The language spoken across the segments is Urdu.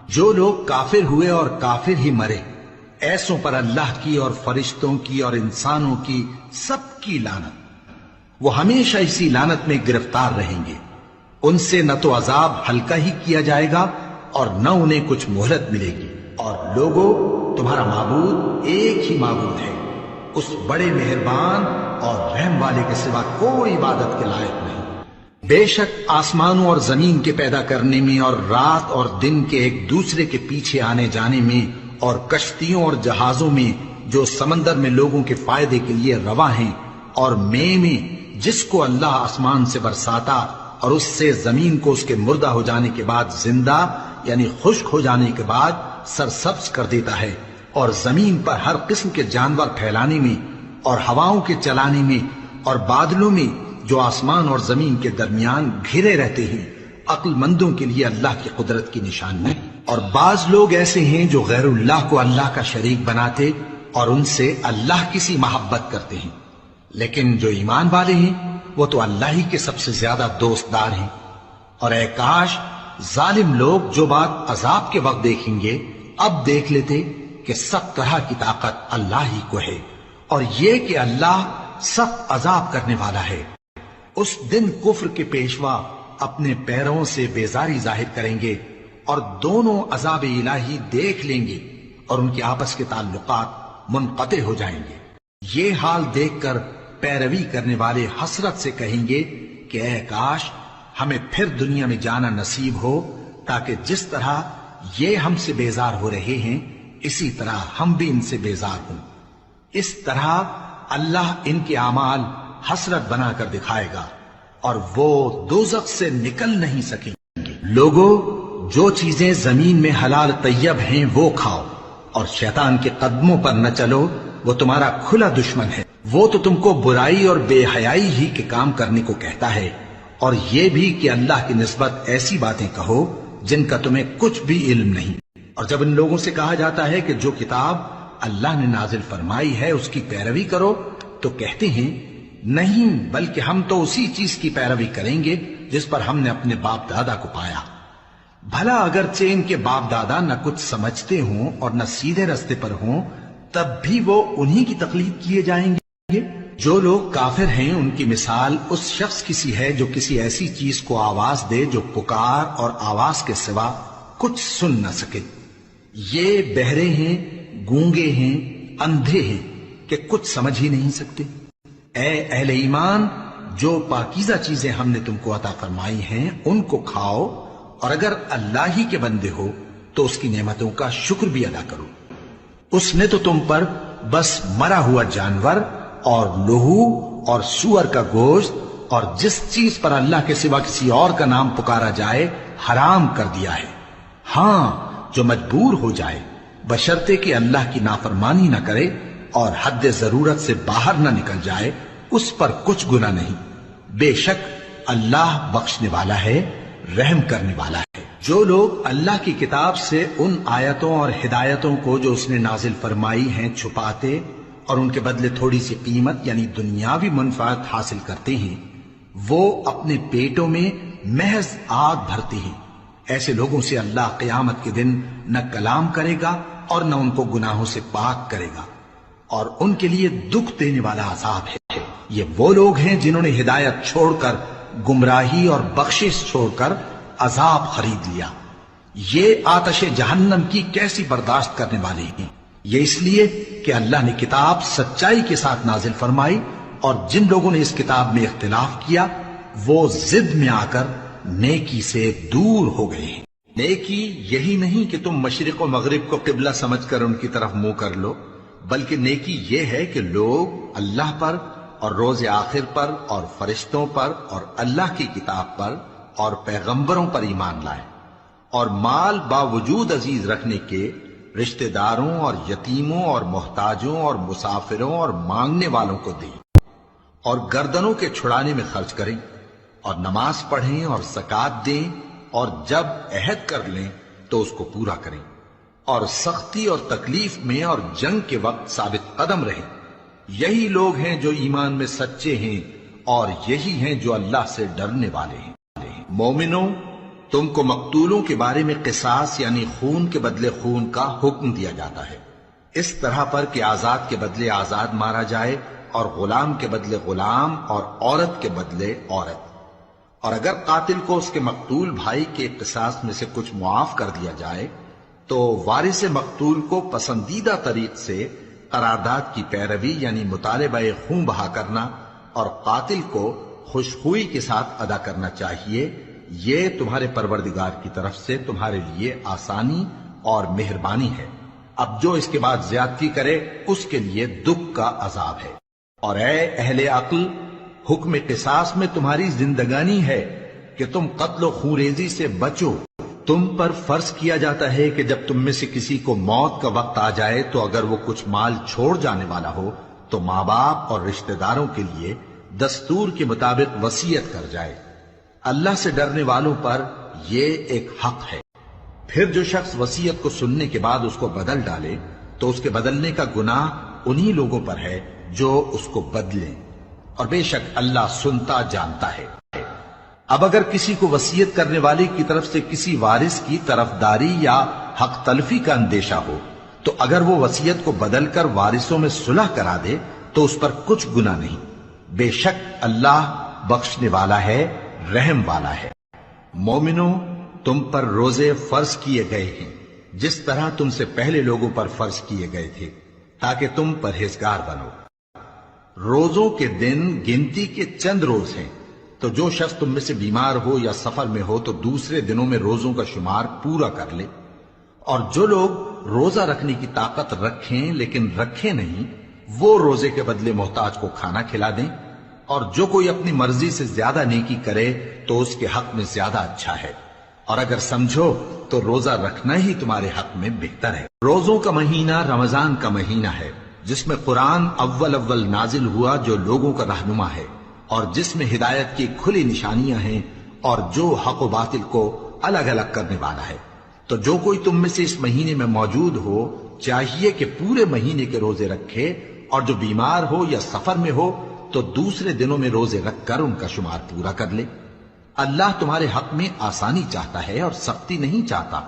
جو لوگ کافر ہوئے اور کافر ہی مرے، ایسوں پر اللہ کی اور فرشتوں کی اور انسانوں کی سب کی لعنت، وہ ہمیشہ اسی لعنت میں گرفتار رہیں گے۔ ان سے نہ تو عذاب ہلکا ہی کیا جائے گا اور نہ انہیں کچھ مہلت ملے گی۔ اور لوگوں، تمہارا معبود ایک ہی معبود ہے، اس بڑے مہربان اور رحم والے کے سوا کوئی عبادت کے لائق نہیں۔ بے شک آسمانوں اور زمین کے پیدا کرنے میں اور رات اور دن کے ایک دوسرے کے پیچھے آنے جانے میں اور کشتیوں اور جہازوں میں جو سمندر میں لوگوں کے فائدے کے لیے رواں ہیں، اور میں جس کو اللہ آسمان سے برساتا اور اس سے زمین کو اس کے مردہ ہو جانے کے بعد زندہ یعنی خشک ہو جانے کے بعد سرسبز کر دیتا ہے، اور زمین پر ہر قسم کے جانور پھیلانے میں اور ہواؤں کے چلانے میں اور بادلوں میں جو آسمان اور زمین کے درمیان گھرے رہتے ہیں، عقل مندوں کے لیے اللہ کی قدرت کی نشانی ہے۔ اور بعض لوگ ایسے ہیں جو غیر اللہ کو اللہ کا شریک بناتے اور ان سے اللہ کی سی محبت کرتے ہیں، لیکن جو ایمان والے ہیں وہ تو اللہ ہی کے سب سے زیادہ دوست دار ہیں۔ اور اے کاش ظالم لوگ جو بات عذاب کے وقت دیکھیں گے اب دیکھ لیتے کہ سب طرح کی طاقت اللہ ہی کو ہے، اور یہ کہ اللہ سخت عذاب کرنے والا ہے۔ اس دن کفر کے پیشوا اپنے پیروں سے بیزاری ظاہر کریں گے اور دونوں عذاب الہی دیکھ لیں گے اور ان کے آپس کے تعلقات منقطع ہو جائیں گے۔ یہ حال دیکھ کر پیروی کرنے والے حسرت سے کہیں گے کہ اے کاش ہمیں پھر دنیا میں جانا نصیب ہو، تاکہ جس طرح یہ ہم سے بیزار ہو رہے ہیں اسی طرح ہم بھی ان سے بیزار ہوں۔ اس طرح اللہ ان کے اعمال حسرت بنا کر دکھائے گا اور وہ دوزخ سے نکل نہیں سکیں گے۔ لوگوں، جو چیزیں زمین میں حلال طیب ہیں وہ کھاؤ، اور شیطان کے قدموں پر نہ چلو، وہ تمہارا کھلا دشمن ہے۔ وہ تو تم کو برائی اور بے حیائی ہی کے کام کرنے کو کہتا ہے، اور یہ بھی کہ اللہ کی نسبت ایسی باتیں کہو جن کا تمہیں کچھ بھی علم نہیں۔ اور جب ان لوگوں سے کہا جاتا ہے کہ جو کتاب اللہ نے نازل فرمائی ہے اس کی پیروی کرو، تو کہتے ہیں نہیں، بلکہ ہم تو اسی چیز کی پیروی کریں گے جس پر ہم نے اپنے باپ دادا کو پایا۔ بھلا اگرچہ ان کے باپ دادا نہ کچھ سمجھتے ہوں اور نہ سیدھے رستے پر ہوں، تب بھی وہ انہی کی تقلید کیے جائیں گے۔ جو لوگ کافر ہیں ان کی مثال اس شخص کی سی ہے جو کسی ایسی چیز کو آواز دے جو پکار اور آواز کے سوا کچھ سن نہ سکے۔ یہ بہرے ہیں، گونگے ہیں، اندھے ہیں کہ کچھ سمجھ ہی نہیں سکتے۔ اے اہل ایمان، جو پاکیزہ چیزیں ہم نے تم کو عطا فرمائی ہیں ان کو کھاؤ، اور اگر اللہ ہی کے بندے ہو تو اس کی نعمتوں کا شکر بھی ادا کرو۔ اس نے تو تم پر بس مرا ہوا جانور اور لہو اور سور کا گوشت اور جس چیز پر اللہ کے سوا کسی اور کا نام پکارا جائے حرام کر دیا ہے، ہاں جو مجبور ہو جائے، بشرطے کہ اللہ کی نافرمانی نہ کرے اور حد ضرورت سے باہر نہ نکل جائے، اس پر کچھ گناہ نہیں۔ بے شک اللہ بخشنے والا ہے، رحم کرنے والا ہے۔ جو لوگ اللہ کی کتاب سے ان آیتوں اور ہدایتوں کو جو اس نے نازل فرمائی ہیں چھپاتے اور ان کے بدلے تھوڑی سی قیمت یعنی دنیاوی منفعت حاصل کرتے ہیں، وہ اپنے پیٹوں میں محض آگ بھرتے ہیں۔ ایسے لوگوں سے اللہ قیامت کے دن نہ کلام کرے گا اور نہ ان کو گناہوں سے پاک کرے گا، اور ان کے لیے دکھ دینے والا عذاب ہے۔ یہ وہ لوگ ہیں جنہوں نے ہدایت چھوڑ کر گمراہی اور بخشش چھوڑ کر عذاب خرید لیا۔ یہ آتش جہنم کی کیسی برداشت کرنے والے ہیں۔ یہ اس لیے کہ اللہ نے کتاب سچائی کے ساتھ نازل فرمائی، اور جن لوگوں نے اس کتاب میں اختلاف کیا وہ ضد میں آ کر نیکی سے دور ہو گئے ہیں۔ نیکی یہی نہیں کہ تم مشرق و مغرب کو قبلہ سمجھ کر ان کی طرف منہ کر لو، بلکہ نیکی یہ ہے کہ لوگ اللہ پر اور روز آخر پر اور فرشتوں پر اور اللہ کی کتاب پر اور پیغمبروں پر ایمان لائے، اور مال باوجود عزیز رکھنے کے رشتہ داروں اور یتیموں اور محتاجوں اور مسافروں اور مانگنے والوں کو دیں، اور گردنوں کے چھڑانے میں خرچ کریں، اور نماز پڑھیں اور زکوٰۃ دیں، اور جب عہد کر لیں تو اس کو پورا کریں، اور سختی اور تکلیف میں اور جنگ کے وقت ثابت قدم رہیں۔ یہی لوگ ہیں جو ایمان میں سچے ہیں، اور یہی ہیں جو اللہ سے ڈرنے والے ہیں۔ مومنوں، تم کو مقتولوں کے بارے میں قصاص یعنی خون کے بدلے خون کا حکم دیا جاتا ہے، اس طرح پر کہ آزاد کے بدلے آزاد مارا جائے اور غلام کے بدلے غلام اور عورت کے بدلے عورت۔ اور اگر قاتل کو اس کے مقتول بھائی کے قصاص میں سے کچھ معاف کر دیا جائے تو وارث مقتول کو پسندیدہ طریق سے قرارداد کی پیروی یعنی مطالبہ خون بہا کرنا اور قاتل کو خوشخوئی کے ساتھ ادا کرنا چاہیے۔ یہ تمہارے پروردگار کی طرف سے تمہارے لیے آسانی اور مہربانی ہے۔ اب جو اس کے بعد زیادتی کرے اس کے لیے دکھ کا عذاب ہے۔ اور اے اہل عقل، حکم قصاص میں تمہاری زندگانی ہے کہ تم قتل و خونریزی سے بچو۔ تم پر فرض کیا جاتا ہے کہ جب تم میں سے کسی کو موت کا وقت آ جائے تو اگر وہ کچھ مال چھوڑ جانے والا ہو تو ماں باپ اور رشتہ داروں کے لیے دستور کے مطابق وصیت کر جائے۔ اللہ سے ڈرنے والوں پر یہ ایک حق ہے۔ پھر جو شخص وصیت کو سننے کے بعد اس کو بدل ڈالے تو اس کے بدلنے کا گناہ انہی لوگوں پر ہے جو اس کو بدلیں، اور بے شک اللہ سنتا جانتا ہے۔ اب اگر کسی کو وصیت کرنے والے کی طرف سے کسی وارث کی طرفداری یا حق تلفی کا اندیشہ ہو تو اگر وہ وصیت کو بدل کر وارثوں میں صلح کرا دے تو اس پر کچھ گناہ نہیں، بے شک اللہ بخشنے والا ہے، رحم والا ہے۔ مومنو، تم پر روزے فرض کیے گئے ہیں جس طرح تم سے پہلے لوگوں پر فرض کیے گئے تھے تاکہ تم پرہیزگار بنو۔ روزوں کے دن گنتی کے چند روز ہیں، تو جو شخص تم میں سے بیمار ہو یا سفر میں ہو تو دوسرے دنوں میں روزوں کا شمار پورا کر لے۔ اور جو لوگ روزہ رکھنے کی طاقت رکھیں لیکن رکھیں نہیں، وہ روزے کے بدلے محتاج کو کھانا کھلا دیں۔ اور جو کوئی اپنی مرضی سے زیادہ نیکی کرے تو اس کے حق میں زیادہ اچھا ہے، اور اگر سمجھو تو روزہ رکھنا ہی تمہارے حق میں بہتر ہے۔ روزوں کا مہینہ رمضان کا مہینہ ہے جس میں قرآن اول نازل ہوا، جو لوگوں کا رہنما ہے اور جس میں ہدایت کی کھلی نشانیاں ہیں اور جو حق و باطل کو الگ الگ کرنے والا ہے۔ تو جو کوئی تم میں سے اس مہینے میں موجود ہو چاہیے کہ پورے مہینے کے روزے رکھے، اور جو بیمار ہو یا سفر میں ہو تو دوسرے دنوں میں روزے رکھ کر ان کا شمار پورا کر لے۔ اللہ تمہارے حق میں آسانی چاہتا ہے اور سختی نہیں چاہتا،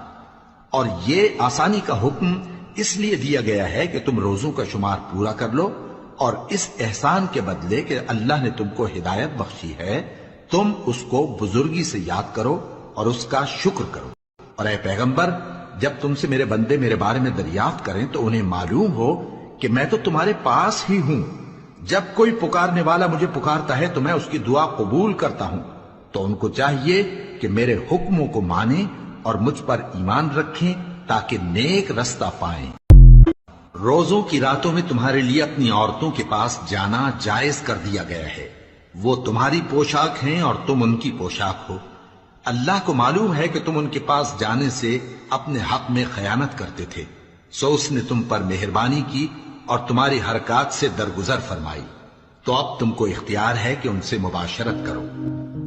اور یہ آسانی کا حکم اس لیے دیا گیا ہے کہ تم روزوں کا شمار پورا کر لو، اور اس احسان کے بدلے کہ اللہ نے تم کو ہدایت بخشی ہے تم اس کو بزرگی سے یاد کرو اور اس کا شکر کرو۔ اور اے پیغمبر، جب تم سے میرے بندے میرے بارے میں دریافت کریں تو انہیں معلوم ہو کہ میں تو تمہارے پاس ہی ہوں۔ جب کوئی پکارنے والا مجھے پکارتا ہے تو میں اس کی دعا قبول کرتا ہوں، تو ان کو چاہیے کہ میرے حکموں کو مانیں اور مجھ پر ایمان رکھیں تاکہ نیک رستہ پائیں۔ روزوں کی راتوں میں تمہارے لیے اپنی عورتوں کے پاس جانا جائز کر دیا گیا ہے، وہ تمہاری پوشاک ہیں اور تم ان کی پوشاک ہو۔ اللہ کو معلوم ہے کہ تم ان کے پاس جانے سے اپنے حق میں خیانت کرتے تھے، سو اس نے تم پر مہربانی کی اور تمہاری حرکات سے درگزر فرمائی، تو اب تم کو اختیار ہے کہ ان سے مباشرت کرو۔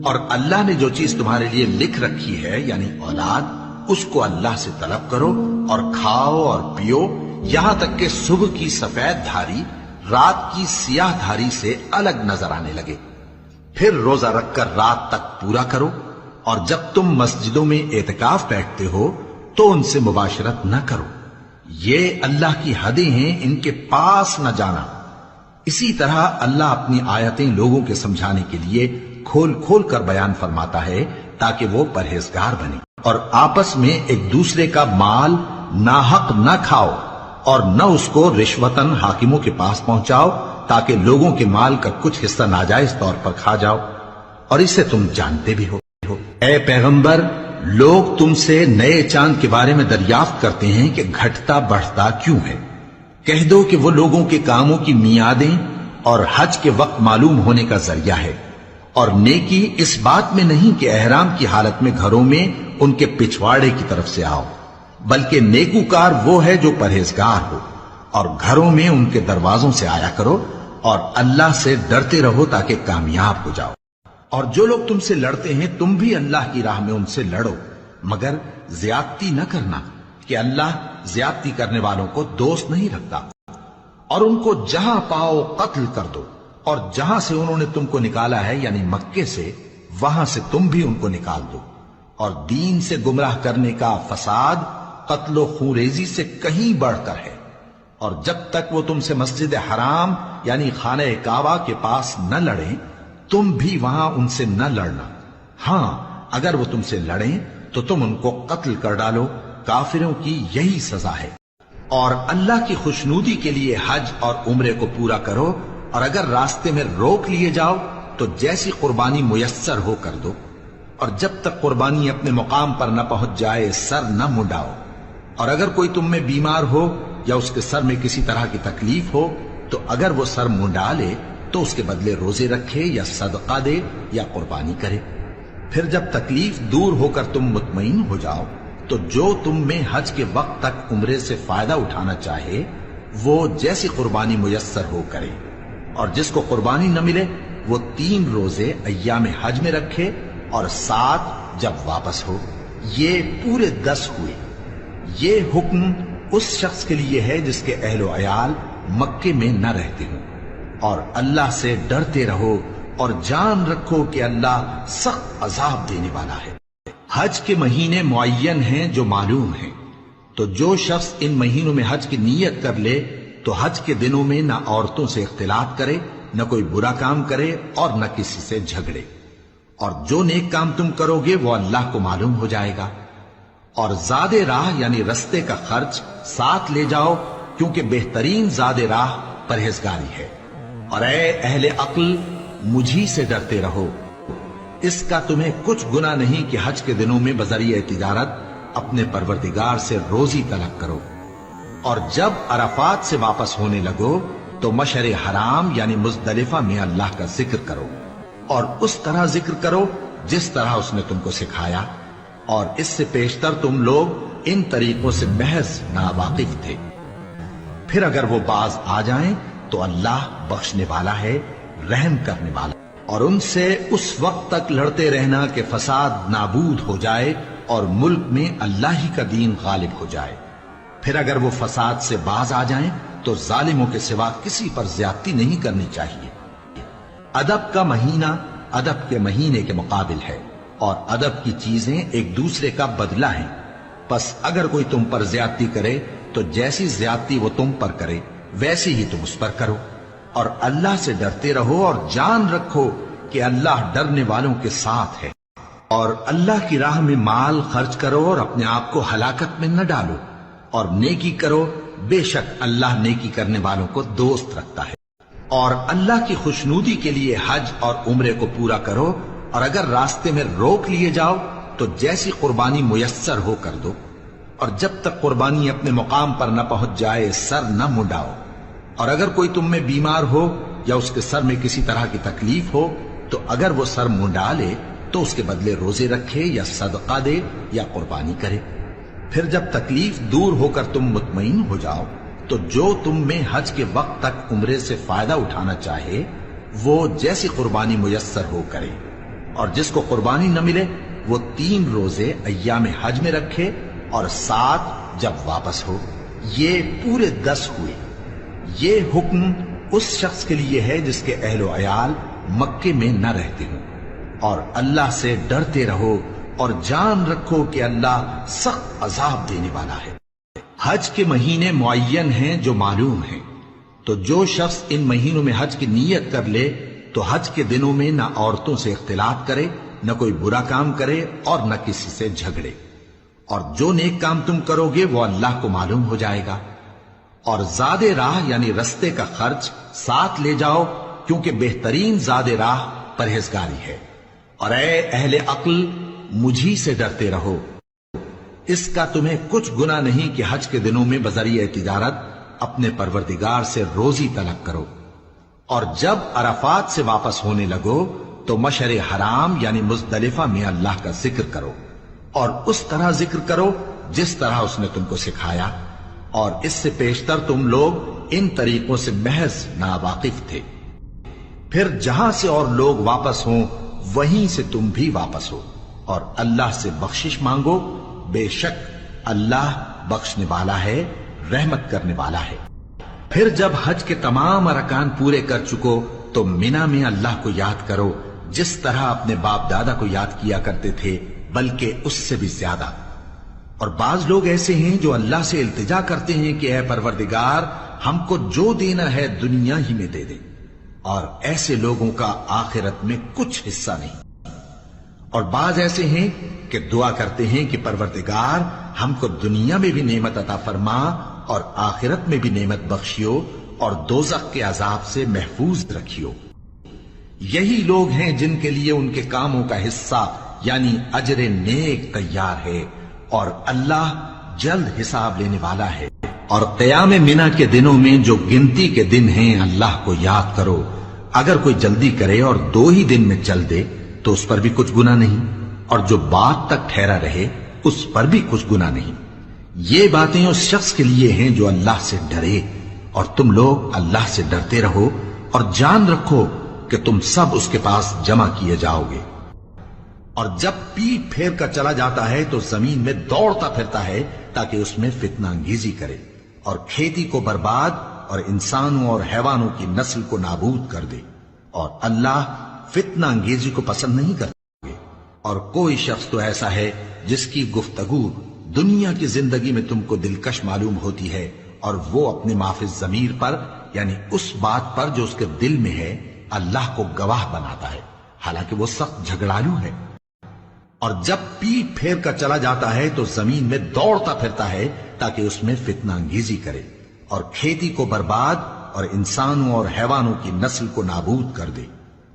اور اللہ نے جو چیز تمہارے لیے لکھ رکھی ہے یعنی اولاد، اس کو اللہ سے طلب کرو اور کھاؤ اور پیو یہاں تک کہ صبح کی سفید دھاری رات کی سیاہ دھاری سے الگ نظر آنے لگے، پھر روزہ رکھ کر رات تک پورا کرو۔ اور جب تم مسجدوں میں اعتکاف بیٹھتے ہو تو ان سے مباشرت نہ کرو، یہ اللہ کی حدیں ہیں، ان کے پاس نہ جانا۔ اسی طرح اللہ اپنی آیتیں لوگوں کے سمجھانے کے لیے کھول کھول کر بیان فرماتا ہے تاکہ وہ پرہیزگار بنے۔ اور آپس میں ایک دوسرے کا مال ناحق نہ کھاؤ اور نہ اس کو رشوتاً حاکموں کے پاس پہنچاؤ تاکہ لوگوں کے مال کا کچھ حصہ ناجائز طور پر کھا جاؤ، اور اسے تم جانتے بھی ہو۔ اے پیغمبر، لوگ تم سے نئے چاند کے بارے میں دریافت کرتے ہیں کہ گھٹتا بڑھتا کیوں ہے۔ کہہ دو کہ وہ لوگوں کے کاموں کی میعادیں اور حج کے وقت معلوم ہونے کا ذریعہ ہے، اور نیکی اس بات میں نہیں کہ احرام کی حالت میں گھروں میں ان کے پچھواڑے کی طرف سے آؤ، بلکہ نیکوکار وہ ہے جو پرہیزگار ہو، اور گھروں میں ان کے دروازوں سے آیا کرو اور اللہ سے ڈرتے رہو تاکہ کامیاب ہو جاؤ۔ اور جو لوگ تم سے لڑتے ہیں تم بھی اللہ کی راہ میں ان سے لڑو، مگر زیادتی نہ کرنا کہ اللہ زیادتی کرنے والوں کو دوست نہیں رکھتا۔ اور ان کو جہاں پاؤ قتل کر دو، اور جہاں سے انہوں نے تم کو نکالا ہے یعنی مکے سے، وہاں سے تم بھی ان کو نکال دو، اور دین سے گمراہ کرنے کا فساد قتل و خونریزی سے کہیں بڑھ کر ہے۔ اور جب تک وہ تم سے مسجد حرام یعنی خانہ کعبہ کے پاس نہ لڑیں تم بھی وہاں ان سے نہ لڑنا۔ ہاں اگر وہ تم سے لڑیں تو تم ان کو قتل کر ڈالو، کافروں کی یہی سزا ہے۔ اور اللہ کی خوشنودی کے لیے حج اور عمرے کو پورا کرو، اور اگر راستے میں روک لیے جاؤ تو جیسی قربانی میسر ہو کر دو، اور جب تک قربانی اپنے مقام پر نہ پہنچ جائے سر نہ منڈاؤ۔ اور اگر کوئی تم میں بیمار ہو یا اس کے سر میں کسی طرح کی تکلیف ہو تو اگر وہ سر منڈا لے تو اس کے بدلے روزے رکھے یا صدقہ دے یا قربانی کرے۔ پھر جب تکلیف دور ہو کر تم مطمئن ہو جاؤ تو جو تم میں حج کے وقت تک عمرے سے فائدہ اٹھانا چاہے وہ جیسی قربانی میسر ہو کرے، اور جس کو قربانی نہ ملے وہ 3 روزے ایام حج میں رکھے اور 7 جب واپس ہو۔ یہ پورے 10 ہوئے۔ یہ حکم اس شخص کے لیے ہے جس کے اہل و عیال مکے میں نہ رہتے ہوں۔ اور اللہ سے ڈرتے رہو اور جان رکھو کہ اللہ سخت عذاب دینے والا ہے۔ حج کے مہینے معین ہیں جو معلوم ہیں، تو جو شخص ان مہینوں میں حج کی نیت کر لے تو حج کے دنوں میں نہ عورتوں سے اختلاط کرے، نہ کوئی برا کام کرے اور نہ کسی سے جھگڑے۔ اور جو نیک کام تم کرو گے وہ اللہ کو معلوم ہو جائے گا۔ اور زاد راہ یعنی رستے کا خرچ ساتھ لے جاؤ، کیونکہ بہترین زاد راہ پرہیزگاری ہے۔ اور اے اہل عقل مجھی سے ڈرتے رہو، اس کا تمہیں کچھ گناہ نہیں کہ حج کے دنوں میں بذریعہ تجارت اپنے پروردگار سے روزی طلب کرو۔ اور جب عرفات سے واپس ہونے لگو تو مشعر حرام یعنی مزدلفہ میں اللہ کا ذکر کرو، اور اس طرح ذکر کرو جس طرح اس نے تم کو سکھایا، اور اس سے پیشتر تم لوگ ان طریقوں سے محض ناواقف تھے۔ پھر اگر وہ باز آ جائیں تو اللہ بخشنے والا ہے، رحم کرنے والا، اور ان سے اس وقت تک لڑتے رہنا کہ فساد نابود ہو جائے اور ملک میں اللہ ہی کا دین غالب ہو جائے۔ پھر اگر وہ فساد سے باز آ جائیں تو ظالموں کے سوا کسی پر زیادتی نہیں کرنی چاہیے۔ ادب کا مہینہ ادب کے مہینے کے مقابل ہے، اور ادب کی چیزیں ایک دوسرے کا بدلہ ہیں۔ پس اگر کوئی تم پر زیادتی کرے تو جیسی زیادتی وہ تم پر کرے ویسی ہی تم اس پر کرو۔ اور اللہ سے ڈرتے رہو اور جان رکھو کہ اللہ ڈرنے والوں کے ساتھ ہے۔ اور اللہ کی راہ میں مال خرچ کرو اور اپنے آپ کو ہلاکت میں نہ ڈالو، اور نیکی کرو، بے شک اللہ نیکی کرنے والوں کو دوست رکھتا ہے۔ اور اللہ کی خوشنودی کے لیے حج اور عمرے کو پورا کرو، اور اگر راستے میں روک لیے جاؤ تو جیسی قربانی میسر ہو کر دو، اور جب تک قربانی اپنے مقام پر نہ پہنچ جائے سر نہ منڈاؤ۔ اور اگر کوئی تم میں بیمار ہو یا اس کے سر میں کسی طرح کی تکلیف ہو تو اگر وہ سر منڈا لے تو اس کے بدلے روزے رکھے یا صدقہ دے یا قربانی کرے۔ پھر جب تکلیف دور ہو کر تم مطمئن ہو جاؤ تو جو تم میں حج کے وقت تک عمرے سے فائدہ اٹھانا چاہے وہ جیسی قربانی میسر ہو کرے، اور جس کو قربانی نہ ملے وہ 3 روزے ایام حج میں رکھے اور 7 جب واپس ہو۔ یہ پورے 10 ہوئے۔ یہ حکم اس شخص کے لیے ہے جس کے اہل و عیال مکے میں نہ رہتے ہوں۔ اور اللہ سے ڈرتے رہو اور جان رکھو کہ اللہ سخت عذاب دینے والا ہے۔ حج کے مہینے معین ہیں جو معلوم ہیں، تو جو شخص ان مہینوں میں حج کی نیت کر لے تو حج کے دنوں میں نہ عورتوں سے اختلاط کرے، نہ کوئی برا کام کرے اور نہ کسی سے جھگڑے۔ اور جو نیک کام تم کرو گے وہ اللہ کو معلوم ہو جائے گا۔ اور زاد راہ یعنی رستے کا خرچ ساتھ لے جاؤ، کیونکہ بہترین زاد راہ پرہیزگاری ہے۔ اور اے اہل عقل مجھی سے ڈرتے رہو، اس کا تمہیں کچھ گناہ نہیں کہ حج کے دنوں میں بذریعہ تجارت اپنے پروردگار سے روزی طلب کرو۔ اور جب عرفات سے واپس ہونے لگو تو مشعر حرام یعنی مزدلفہ میں اللہ کا ذکر کرو، اور اس طرح ذکر کرو جس طرح اس نے تم کو سکھایا، اور اس سے پیشتر تم لوگ ان طریقوں سے محض ناواقف تھے۔ پھر جہاں سے اور لوگ واپس ہوں وہیں سے تم بھی واپس ہو، اور اللہ سے بخشش مانگو، بے شک اللہ بخشنے والا ہے، رحمت کرنے والا ہے۔ پھر جب حج کے تمام ارکان پورے کر چکو تو مینا میں اللہ کو یاد کرو جس طرح اپنے باپ دادا کو یاد کیا کرتے تھے، بلکہ اس سے بھی زیادہ۔ اور بعض لوگ ایسے ہیں جو اللہ سے التجا کرتے ہیں کہ اے پروردگار ہم کو جو دینا ہے دنیا ہی میں دے دے، اور ایسے لوگوں کا آخرت میں کچھ حصہ نہیں۔ اور بعض ایسے ہیں کہ دعا کرتے ہیں کہ پروردگار ہم کو دنیا میں بھی نعمت عطا فرما اور آخرت میں بھی نعمت بخشیو اور دوزخ کے عذاب سے محفوظ رکھیو۔ یہی لوگ ہیں جن کے لیے ان کے کاموں کا حصہ یعنی اجر نیک تیار ہے، اور اللہ جلد حساب لینے والا ہے۔ اور قیام منہ کے دنوں میں جو گنتی کے دن ہیں اللہ کو یاد کرو، اگر کوئی جلدی کرے اور 2 ہی دن میں چل دے تو اس پر بھی کچھ گناہ نہیں، اور جو بات تک ٹھہرا رہے اس پر بھی کچھ گناہ نہیں۔ یہ باتیں اس شخص کے لیے ہیں جو اللہ سے ڈرے، اور تم لوگ اللہ سے ڈرتے رہو اور جان رکھو کہ تم سب اس کے پاس جمع کیے جاؤ گے۔ اور جب پیٹ پھیر کر چلا جاتا ہے تو زمین میں دوڑتا پھرتا ہے تاکہ اس میں فتنہ انگیزی کرے اور کھیتی کو برباد اور انسانوں اور حیوانوں کی نسل کو نابود کر دے، اور اللہ فتنہ انگیزی کو پسند نہیں کرتے۔ اور کوئی شخص تو ایسا ہے جس کی گفتگو دنیا کی زندگی میں تم کو دلکش معلوم ہوتی ہے، اور وہ اپنے معافی ضمیر پر یعنی اس بات پر جو اس کے دل میں ہے اللہ کو گواہ بناتا ہے، حالانکہ وہ سخت جھگڑالو ہے۔ اور جب پیٹ پھیر کر چلا جاتا ہے تو زمین میں دوڑتا پھرتا ہے تاکہ اس میں فتنہ انگیزی کرے اور کھیتی کو برباد اور انسانوں اور حیوانوں کی نسل کو نابود کر دے،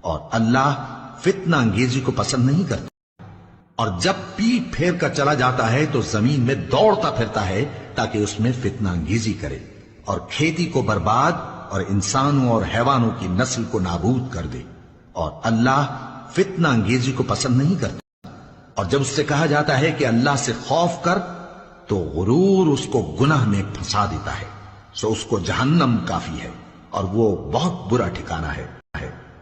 اور اللہ فتنہ انگیزی کو پسند نہیں کرتا۔ اور جب پیٹ پھیر کر چلا جاتا ہے تو زمین میں دوڑتا پھرتا ہے تاکہ اس میں فتنہ انگیزی کرے اور کھیتی کو برباد اور انسانوں اور حیوانوں کی نسل کو نابود کر دے، اور اللہ فتنہ انگیزی کو پسند نہیں کرتا۔ اور جب اس سے کہا جاتا ہے کہ اللہ سے خوف کر تو غرور اس کو گناہ میں پھنسا دیتا ہے، سو اس کو جہنم کافی ہے اور وہ بہت برا ٹھکانہ ہے۔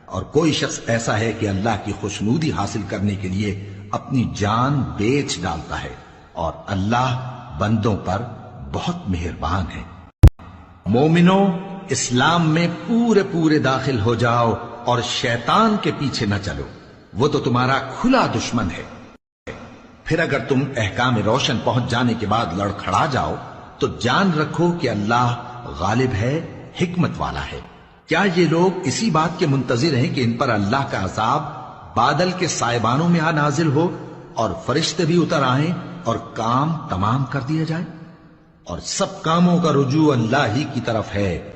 اور کوئی شخص ایسا ہے کہ اللہ کی خوشنودی حاصل کرنے کے لیے اپنی جان بیچ ڈالتا ہے، اور اللہ بندوں پر بہت مہربان ہے۔ مومنو، اسلام میں پورے داخل ہو جاؤ اور شیطان کے پیچھے نہ چلو، وہ تو تمہارا کھلا دشمن ہے۔ پھر اگر تم احکام روشن پہنچ جانے کے بعد لڑکھڑا جاؤ تو جان رکھو کہ اللہ غالب ہے، حکمت والا ہے۔ کیا یہ لوگ اسی بات کے منتظر ہیں کہ ان پر اللہ کا عذاب بادل کے سائبانوں میں نازل ہو اور فرشتے بھی اتر آئیں اور کام تمام کر دیا جائے؟ اور سب کاموں کا رجوع اللہ ہی کی طرف ہے۔